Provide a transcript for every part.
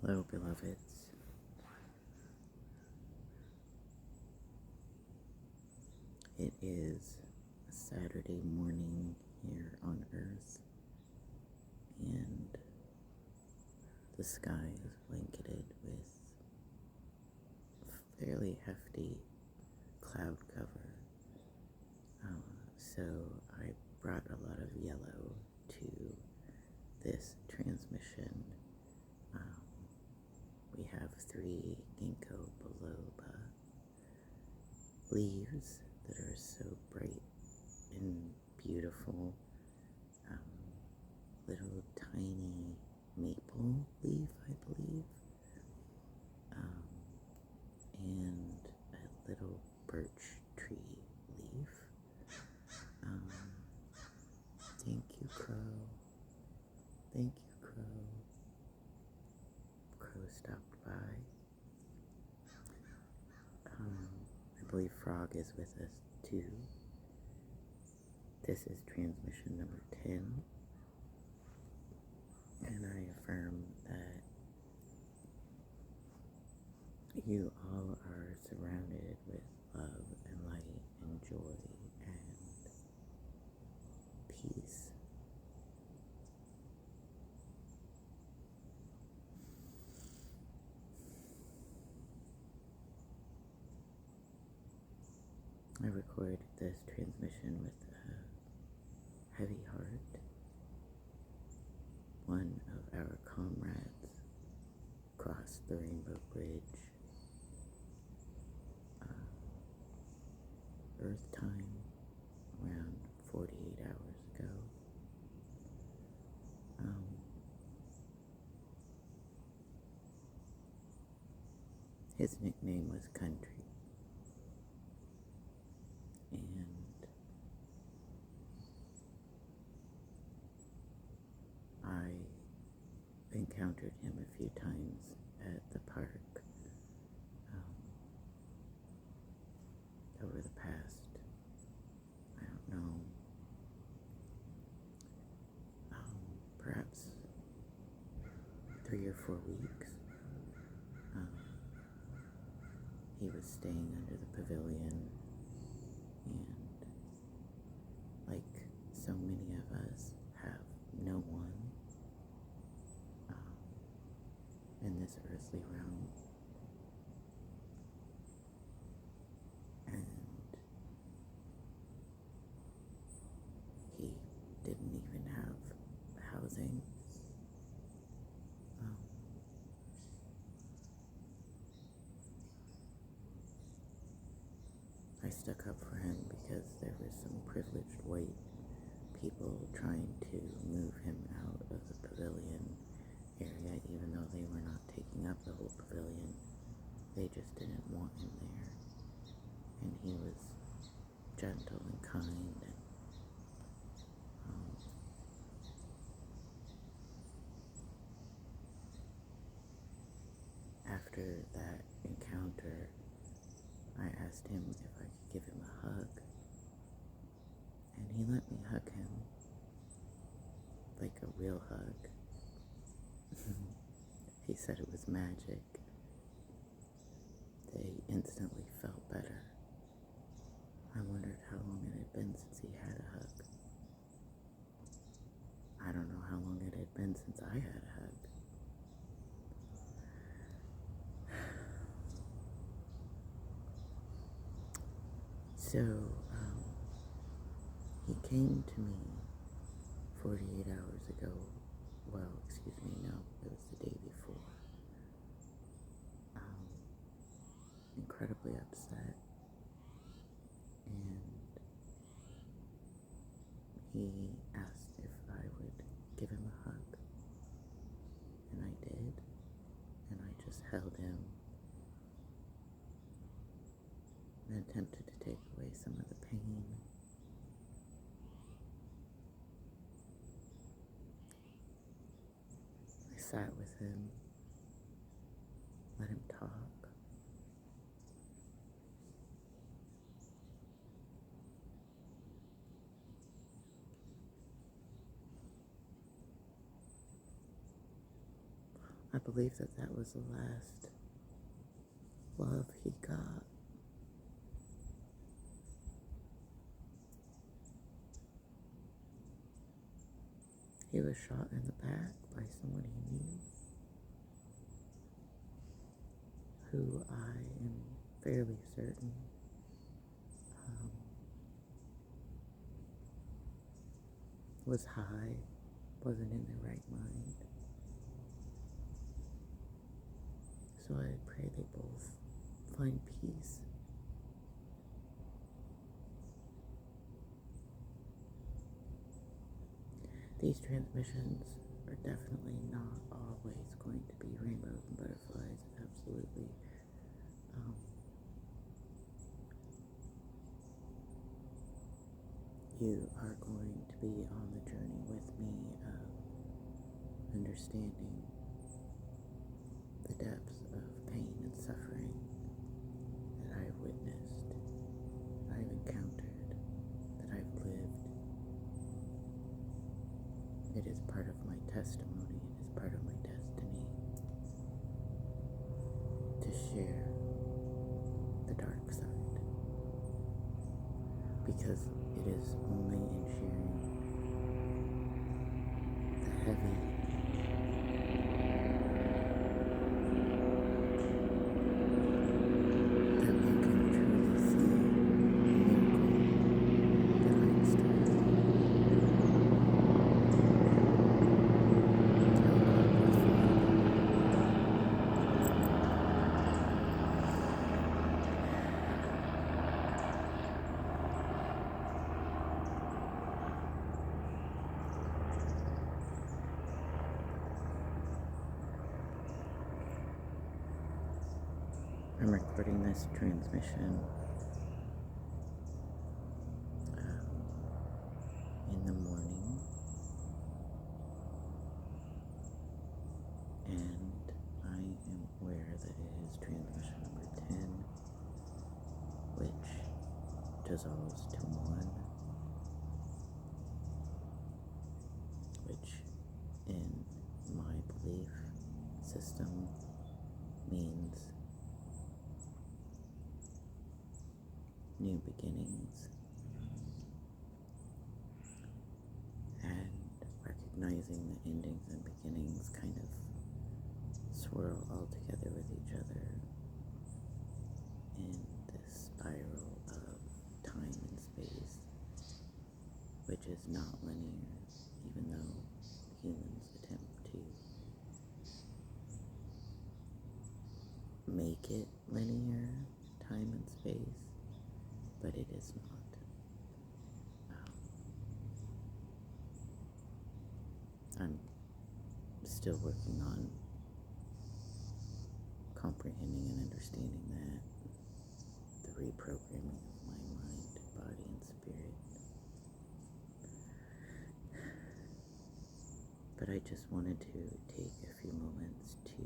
Hello, beloveds. It is a Saturday morning here on Earth, and the sky is blanketed with fairly hefty cloud cover. So I brought a lot of yellow to this transmission. We have 3 ginkgo biloba leaves that are so bright and beautiful. Little tiny maple leaf, I believe, and a little birch tree leaf. Thank you, Crow. Thank you, Crow. Crow stopped by. I believe Frog is with us too. This is transmission number 10, and I affirm that you all are surrounded with love and light and joy and peace. I recorded this transmission with a heavy heart. One of our comrades crossed the Rainbow Bridge Earth time around 48 hours ago. His nickname was Country, and I encountered him a few times at the park over the past, I don't know, perhaps 3 or 4 weeks. He was staying under the pavilion, and like so many of us, have no one in this earthly realm. And he didn't even have housing. I stuck up for him because there were some privileged white people trying to move him out of the pavilion area, even though they were not taking up the whole pavilion. They just didn't want him there. And he was gentle and kind, and after that encounter, I asked him if I could give him a hug, and he let me hug him, like a real hug. He said it was magic. They instantly felt better. I wondered how long it had been since he had a hug. I don't know how long it had been since I had a hug. So, he came to me 48 hours ago. Well, excuse me, no, it was the day before. Incredibly upset. And he asked if I would give him a hug. And I did. And I just held him and attempted to take away some of the pain. I sat with him, let him talk. I believe that that was the last love he got. He was shot in the back by someone he knew, who I am fairly certain was high, wasn't in the right mind. So I pray they both find peace. These transmissions are definitely not always going to be rainbows and butterflies, absolutely. You are going to be on the journey with me of understanding the depths of pain and suffering that I've witnessed, that I've encountered, that I've lived. It is part of my testimony, it is part of my destiny to share the dark side, because it is only in sharing the heavy that we can truly see the miracle that I'm starting. I'm recording this transmission in the morning, and I am aware that it is transmission number 10, which dissolves to 1, which in my belief system means new beginnings, and recognizing that endings and beginnings kind of swirl all together with each other in this spiral of time and space, which is not linear, even though humans attempt to make it linear, time and space, but it is not. I'm still working on comprehending and understanding that, the reprogramming of my mind, body, and spirit. But I just wanted to take a few moments to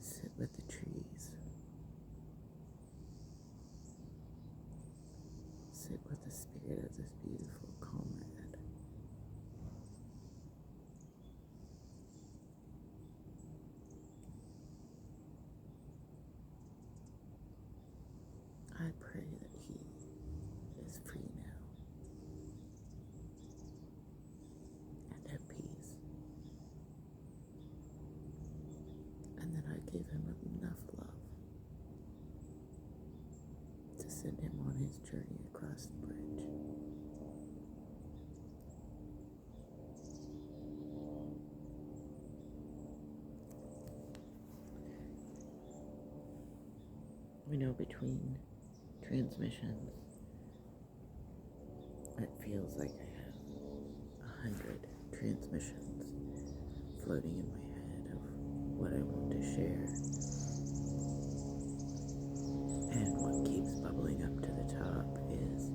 sit with the trees, sit with the spirit of this beautiful comrade. I pray that he is free now and at peace, and that I gave him enough love to send him on his journey across the bridge. We know between transmissions, it feels like I have 100 transmissions floating in my head of what I want to share. And what keeps bubbling up to the top is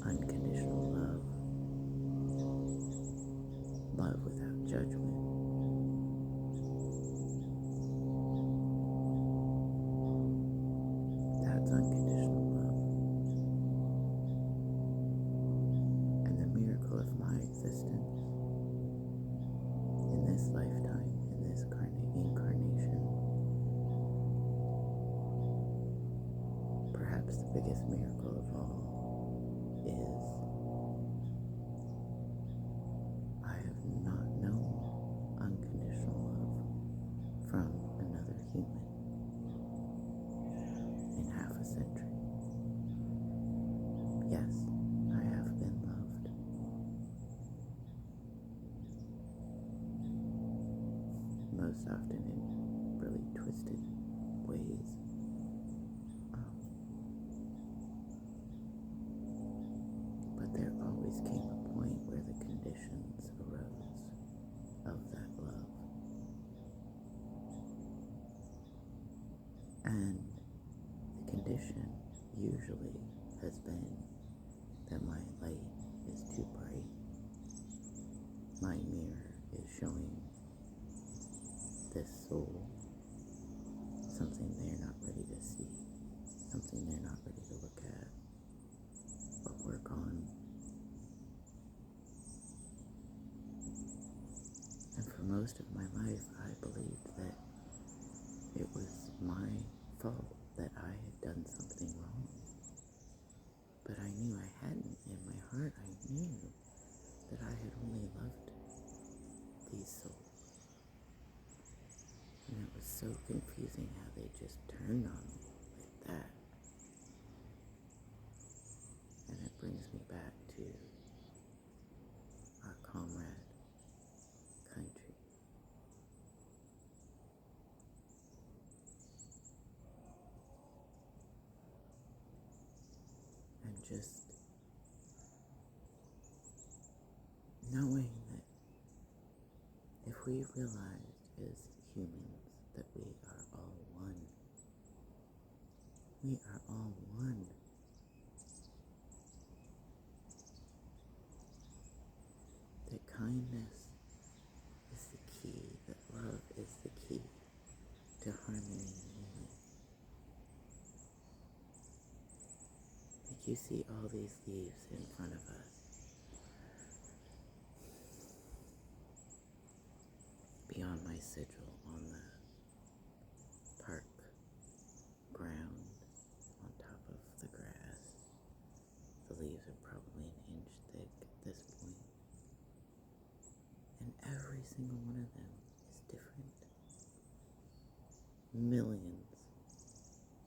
unconditional love, love without judgment. That's unconditional love. And the miracle biggest miracle of all is I have not known unconditional love from another human in half a century. Yes, I have been loved. Most often in really twisted ways. But there always came a point where the conditions arose of that love. And the condition usually has been that my light is too bright. My mirror is showing this soul something they're not ready to see, something they're not ready to look at or work on. And for most of my life, I believed that it was my fault that I had done something wrong. But I knew I hadn't. In my heart, I knew that I had only loved these souls. And it was so confusing how they just turned on me like that. And it brings me back to our comrade country. And just knowing that if we realized as humans that we are all one, we are all one. That kindness is the key, that love is the key to harmony and healing. Like you see all these leaves in front of us. Beyond my sigil on the park ground, on top of the grass, the leaves are probably an inch thick at this point. And every single one of them is different. Millions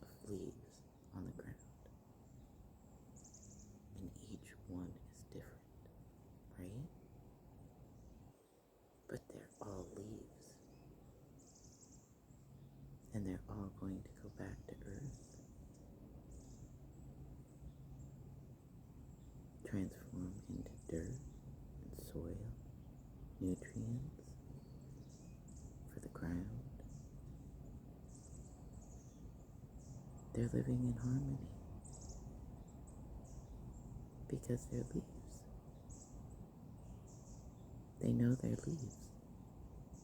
of leaves on the ground. And each one is different, right? But they're all leaves. And they're all going to go back to earth. Transform into dirt and soil, nutrients for the ground. They're living in harmony because they're leaves. They know they're leaves,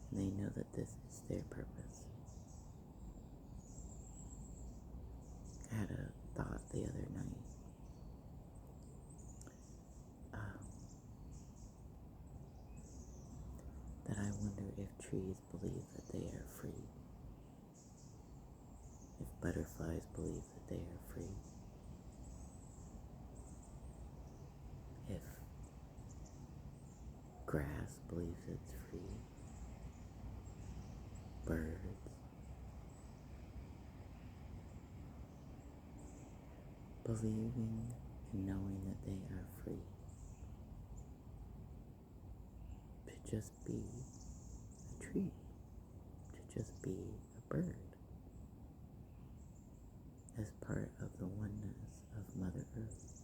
and they know that this is their purpose. I had a thought the other night. That I wonder if trees believe that they are free. If butterflies believe that they are free. If grass believes it's free. Birds. Believing and knowing that they are free. To just be a tree. To just be a bird. As part of the oneness of Mother Earth.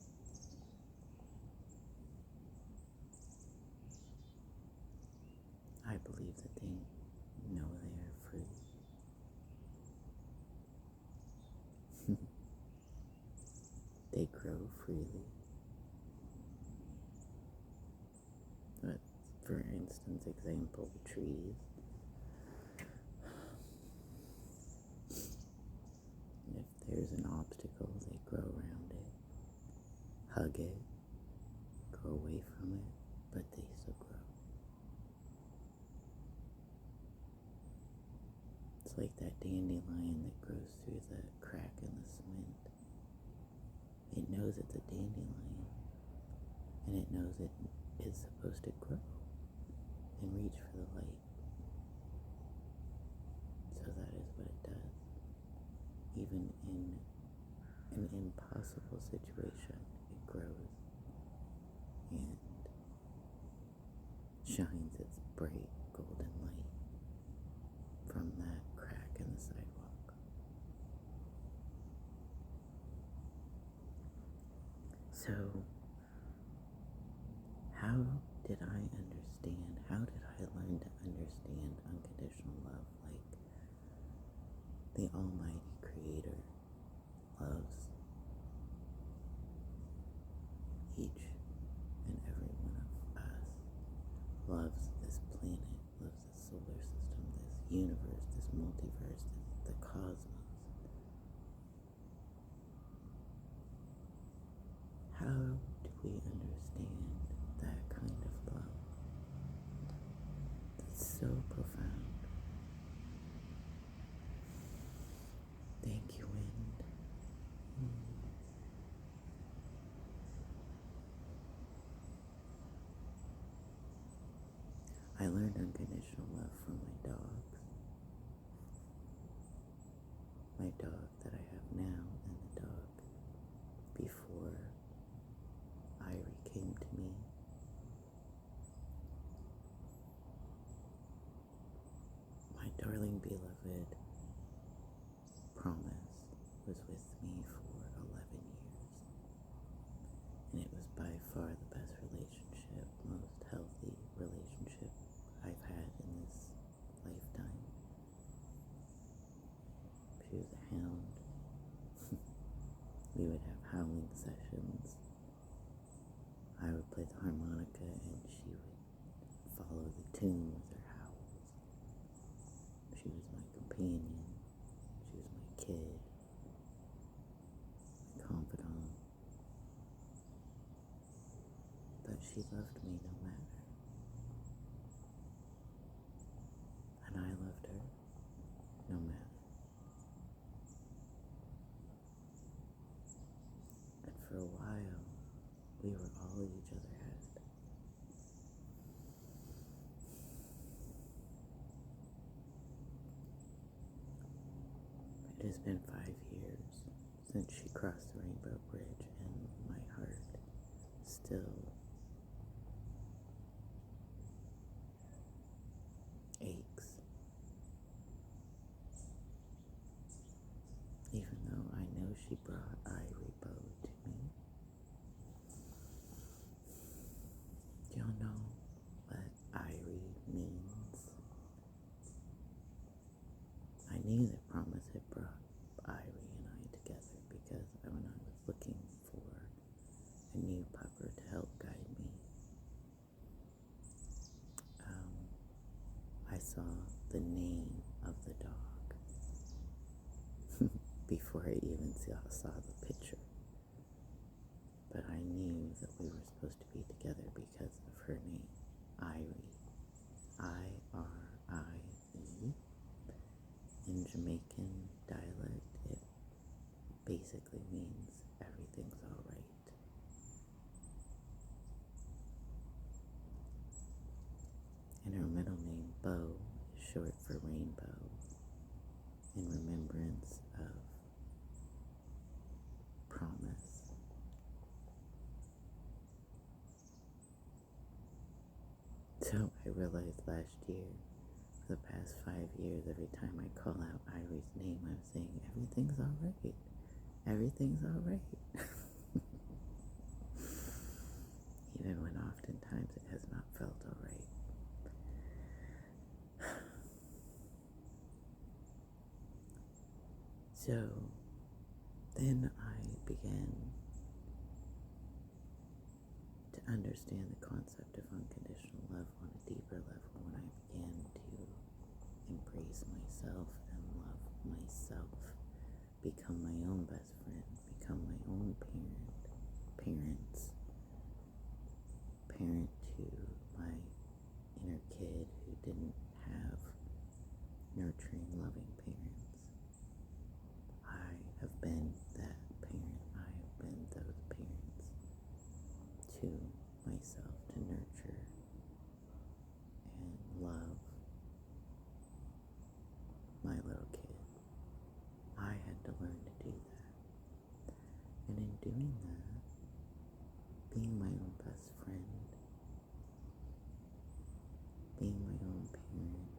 I believe that they know they are free. They grow freely. But for instance, example, trees. If there's an obstacle, they grow around it, hug it, go away from it, but they still grow. It's like that dandelion that grows through the crack in the cement. it knows it's a dandelion, and it knows it is supposed to grow and reach for the light. So that is what it does. Even in an impossible situation, it grows and shines its bright golden light from that crack in the sidewalk. So, how did I understand? How did I learn to understand unconditional love? Like the Almighty Creator loves each and every one of us, loves this planet, loves this solar system, this universe, this multiverse, the cosmos. How do we understand that kind of love? That's so profound. Thank you, wind. I learned unconditional love from my dogs. My dog that I have now and the dog before Irie came to me. My darling beloved Promise was with me for 11 years, and it was by far the best relationship, most healthy relationship I've had in this lifetime. She was a hound. We would have howling sessions. I would play the harmonica and she would follow the tune with her howls. She was my companion. She was my kid, my confidant. But she loved me no matter. And I loved her no matter. And for a while, we were all each other had. It has been 5 years since she crossed the Rainbow Bridge, and my heart still aches. Even though I know she brought Irie Bow to me. Do y'all know what Irie means? I knew that Promise had brought Irie and I together because when I was looking for a new pupper to help guide me, I saw the name of the dog before I even saw the picture. But I knew that we were supposed to be together because of her name, Irie. I-R-I-E. In Jamaican dialect, it basically means everything's all right. And her middle name, Bow, is short for rainbow, in remembrance of Promise. So I realized last year, for the past 5 years, every time I call out Irie's name, I'm saying, everything's all right. Everything's all right. Even when oftentimes it has not felt all right. So then I began to understand the concept of unconditional love on a deeper level when I began to embrace myself and love myself, become my own best friend, become my own parent to my inner kid who didn't have nurturing, loving parents. I have been that parent. I have been those to myself to nurture and love my little kid. I had to learn to do that. And in doing that, being my own best friend, being my own parent,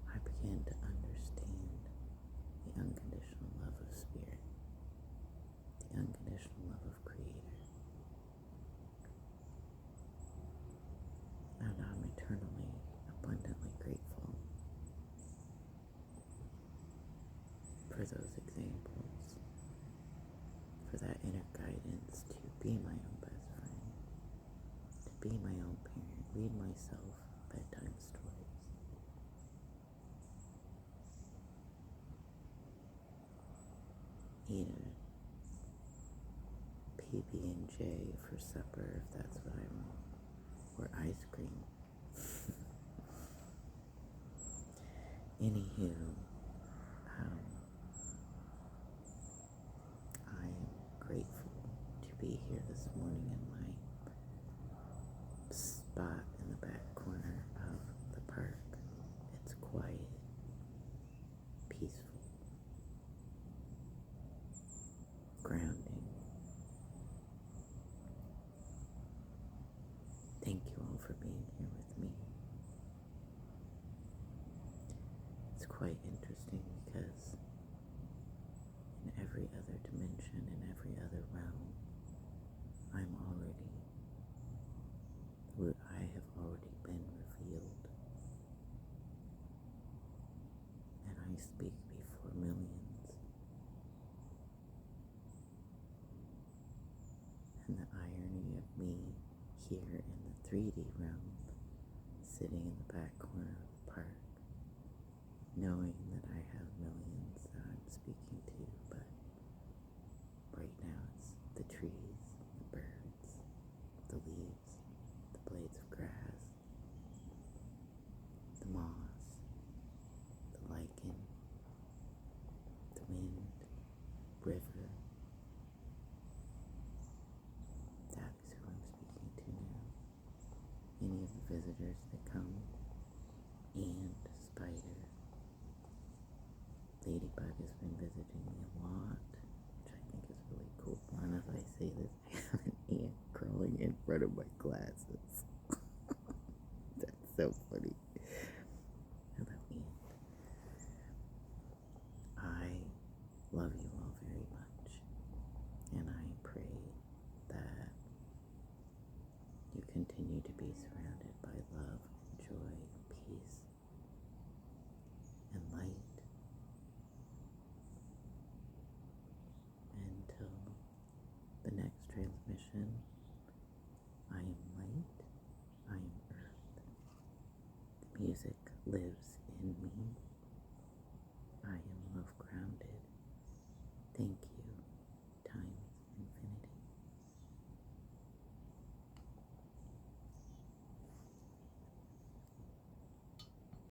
I began to understand the unconditional love of Spirit, the unconditional love of Creator. And I'm eternally, abundantly grateful for those examples, for that inner guidance to be my own best friend, to be my own parent, read myself bedtime stories. Eat a PB&J for supper if that's what I want, or ice cream. Anywho, I am grateful to be here this morning in my spot in the back corner of the park. It's quiet, peaceful, grounding. Thank you all for being here with me. It's quite interesting because in every other dimension, in every other realm, I have already been revealed. And I speak before millions. And the irony of me here in the 3D realm, sitting in the back corner of the park, knowing that I have millions that I'm speaking to, but right now it's the trees, the birds, the leaves, the blades of grass, the moss, the lichen, the wind, river. That is who I'm speaking to now. Any of the visitors that come, and Spider. Ladybug has been visiting me a lot, which I think is really cool. And as I say this, I have an ant crawling in front of my glasses. That's so funny. Hello, ant. I love you all very much, and I pray that you continue to be surrounded by love and joy and peace and light. Until the next transmission, I am light, I am earth. Music lives